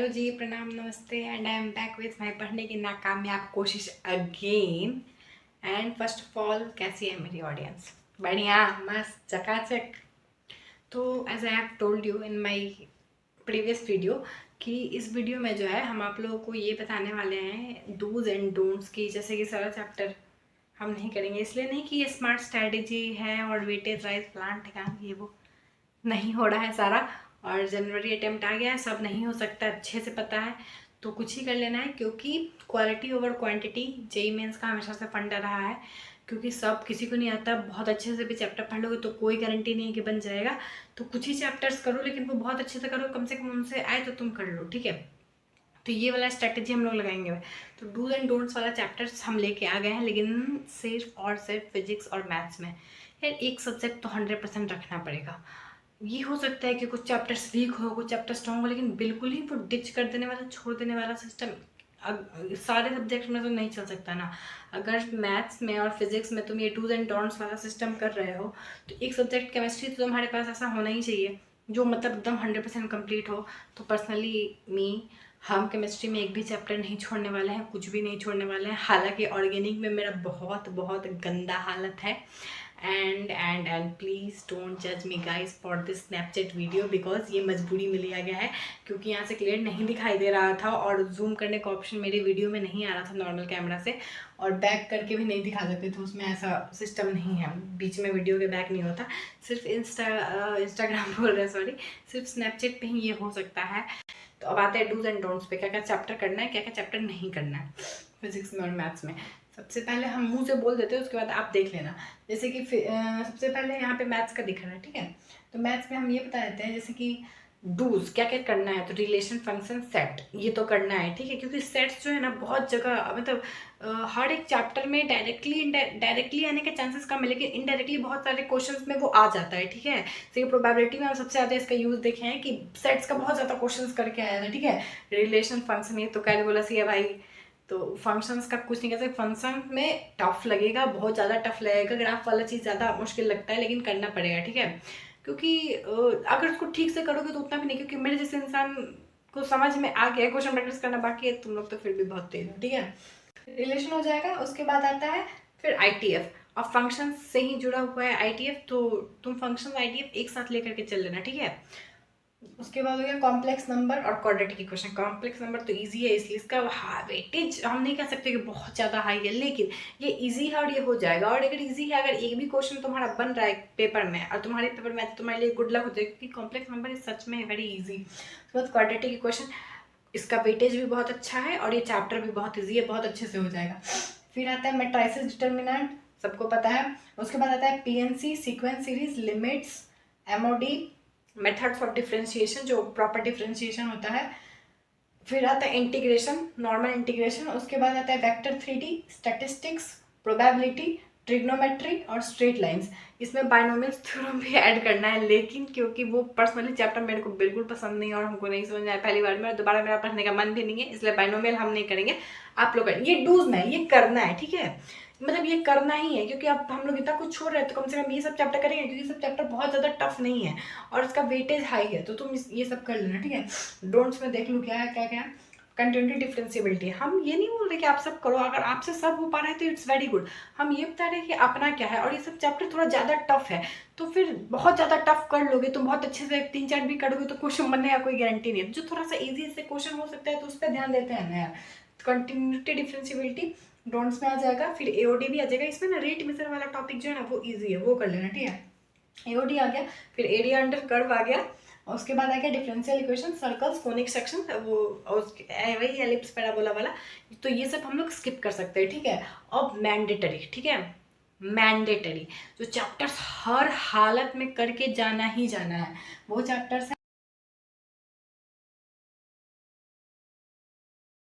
Hello ji, प्रणाम, नमस्ते and I am back with my पढ़ने की नाकामयाब कोशिश again. And first of all, कैसी है मेरी ऑडियंस? बढ़िया, मस्त, चकाचक। तो as I have told you in my previous video कि इस वीडियो में जो है हम आप लोगों को ये बताने वाले हैं डूज एंड डोंट्स की। जैसे कि सारा चैप्टर हम नहीं करेंगे, इसलिए नहीं कि ये स्मार्ट स्ट्रैटेजी है और वेटेज राइज प्लान ठिकान ये वो नहीं हो रहा है सारा। और जनवरी अटेम्प्ट आ गया है, सब नहीं हो सकता, अच्छे से पता है। तो कुछ ही कर लेना है, क्योंकि quality over quantity JEE mains का हमेशा से फंडा रहा है। क्योंकि सब किसी को नहीं आता, बहुत अच्छे से भी चैप्टर पढ़ लोगे तो कोई गारंटी नहीं है कि बन जाएगा। तो कुछ ही चैप्टर्स करो, लेकिन वो बहुत अच्छे से करो, कम से कम उनसे आए तो तुम कर लो, ठीक है। तो ये वाला स्ट्रैटेजी हम लोग लगाएंगे। तो डूज एंड डोंट्स वाला चैप्टर्स हम लेके आ गए हैं, लेकिन सिर्फ और सिर्फ फिजिक्स और मैथ्स में। यार एक सब्जेक्ट तो 100% रखना पड़ेगा। ये हो सकता है कि कुछ चैप्टर्स वीक हो, कुछ चैप्टर स्ट्रॉन्ग हो, लेकिन बिल्कुल ही वो डिच कर देने वाला, छोड़ देने वाला सिस्टम सारे सब्जेक्ट में तो नहीं चल सकता ना। अगर मैथ्स में और फिजिक्स में तुम ये डूज एंड डोंट्स वाला सिस्टम कर रहे हो, तो एक सब्जेक्ट केमिस्ट्री तो तुम्हारे पास ऐसा होना ही चाहिए जो मतलब एकदम 100% कम्प्लीट हो। तो पर्सनली हम केमिस्ट्री में एक भी चैप्टर नहीं छोड़ने वाले हैं, कुछ भी नहीं छोड़ने वाले हैं। हालांकि ऑर्गेनिक में मेरा बहुत बहुत गंदा हालत है। एंड प्लीज़ डोंट जज me guys for this Snapchat video, because ये मजबूरी में लिया गया है, क्योंकि यहाँ से क्लियर नहीं दिखाई दे रहा था और जूम करने का ऑप्शन मेरे वीडियो में नहीं आ रहा था नॉर्मल कैमरा से, और बैक करके भी नहीं दिखा सकते थे, उसमें ऐसा सिस्टम नहीं है, बीच में वीडियो के बैक नहीं होता। सिर्फ इंस्टाग्राम बोल रहे हैं, सॉरी, सिर्फ स्नैपचैट पे ही ये हो सकता है। तो अब आते हैं डूज एंड डोंट्स पे, क्या क्या चैप्टर करना है, क्या क्या चैप्टर नहीं करना है फिजिक्स में और मैथ्स में। सबसे पहले हम मुंह से बोल देते हैं, उसके बाद आप देख लेना। जैसे कि सबसे पहले यहाँ पे मैथ्स का दिख रहा है, ठीक है। तो मैथ्स में हम ये बता देते हैं, जैसे कि डूज क्या क्या करना है। तो रिलेशन, फंक्शन, सेट, ये तो करना है, ठीक है। क्योंकि सेट्स जो है ना बहुत जगह मतलब हर एक चैप्टर में डायरेक्टली आने के चांसेस कम है, लेकिन इनडायरेक्टली बहुत सारे क्वेश्चंस में वो आ जाता है, ठीक है। तो प्रोबेबिलिटी में हम सबसे ज़्यादा इसका यूज देखे हैं कि सेट्स का बहुत ज़्यादा क्वेश्चंस करके आया था, ठीक है। रिलेशन, फंक्शन, ये तो कैलकुलस ही है भाई। तो फंक्शंस का कुछ नहीं कह सकते, फंक्शन में टफ लगेगा, बहुत ज़्यादा टफ लगेगा, ग्राफ वाला चीज़ ज़्यादा मुश्किल लगता है, लेकिन करना पड़ेगा, ठीक है। क्योंकि अगर उसको ठीक से करोगे तो उतना भी नहीं, क्योंकि मेरे जैसे इंसान को समझ में आ गया, क्वेश्चन प्रैक्टिस करना बाकी है, तुम लोग तो फिर भी बहुत तेज हो, ठीक है। रिलेशन हो जाएगा, उसके बाद आता है फिर आईटीएफ, और फंक्शन से ही जुड़ा हुआ है आईटीएफ, तो तुम फंक्शन आईटीएफ एक साथ लेकर के चल लेना, ठीक है। उसके बाद हो गया कॉम्प्लेक्स नंबर और क्वाड्रेटिक इक्वेशन। कॉम्प्लेक्स नंबर तो इजी है, इसलिए इसका वेटेज हम नहीं कह सकते कि बहुत ज़्यादा हाई है, लेकिन ये इजी है और ये हो जाएगा। और अगर इजी है, अगर एक भी क्वेश्चन तुम्हारा बन रहा है पेपर में और तुम्हारे पेपर में, तो तुम्हारे लिए गुड लक हो जाएगा, क्योंकि कॉम्प्लेक्स नंबर सच में वेरी ईजी। उसके बाद क्वाड्रेटिक इक्वेशन, इसका वेटेज भी बहुत अच्छा है और ये चैप्टर भी बहुत ईजी है, बहुत अच्छे से हो जाएगा। फिर आता है मैट्रिसेस डिटर्मिनेंट, सबको पता है। उसके बाद आता है PNC, sequence series, limits, MoD, methods of differentiation, जो प्रॉपर डिफ्रेंशिएशन होता है। फिर आता है इंटीग्रेशन, नॉर्मल इंटीग्रेशन। उसके बाद आता है vector 3D, statistics, probability, trigonometry और स्ट्रेट लाइंस। इसमें बाइनोमियल्स थ्योरम भी ऐड करना है, लेकिन क्योंकि वो पर्सनली चैप्टर मेरे को बिल्कुल पसंद नहीं और हमको नहीं समझ में आया पहली बार में, दोबारा मेरा पढ़ने का मन भी नहीं है, इसलिए बाइनोमियल हम नहीं करेंगे, आप लोग करेंगे। ये डूज में ये करना है, ठीक है, मतलब ये करना ही है, क्योंकि अब हम लोग इतना कुछ छोड़ रहे हैं, तो कम से कम ये सब चैप्टर करेंगे, क्योंकि सब चैप्टर बहुत ज़्यादा टफ नहीं है और इसका वेटेज हाई है, तो तुम ये सब कर लेना, ठीक है। डोंट्स में देख लो क्या है, क्या क्या कंटिन्यूटी, डिफरेंशिएबिलिटी। हम ये नहीं बोल रहे कि आप सब करो, अगर आपसे सब हो पा रहा है तो इट्स वेरी गुड। हम ये बता रहे हैं कि अपना क्या है, और ये सब चैप्टर थोड़ा ज़्यादा टफ है, तो फिर बहुत ज़्यादा टफ कर लोगे, तुम बहुत अच्छे से 3-4 भी करोगे तो क्वेश्चन बनने का कोई गारंटी नहीं है। जो थोड़ा सा ईजी से क्वेश्चन हो सकता है तो उस पर ध्यान देते हैं ना यार। कंटिन्यूटी, डिफरेंशिएबिलिटी डोंट्स में आ जाएगा। फिर एओडी भी आ जाएगा। इसमें ना रेट मेजर वाला टॉपिक जो है ना वो ईजी है, वो कर लेना, ठीक है। एओडी आ गया, फिर एरिया अंडर कर्व आ गया, और उसके बाद आ गया differential equation, circles, conic section, वो वही एलिप्स, पैराबोला वाला। तो ये सब हम लोग स्किप कर सकते हैं, ठीक है। अब मैंडेटरी, ठीक है, मैंडेटरी जो चैप्टर्स हर हालत में करके जाना ही जाना है, वो चैप्टर्स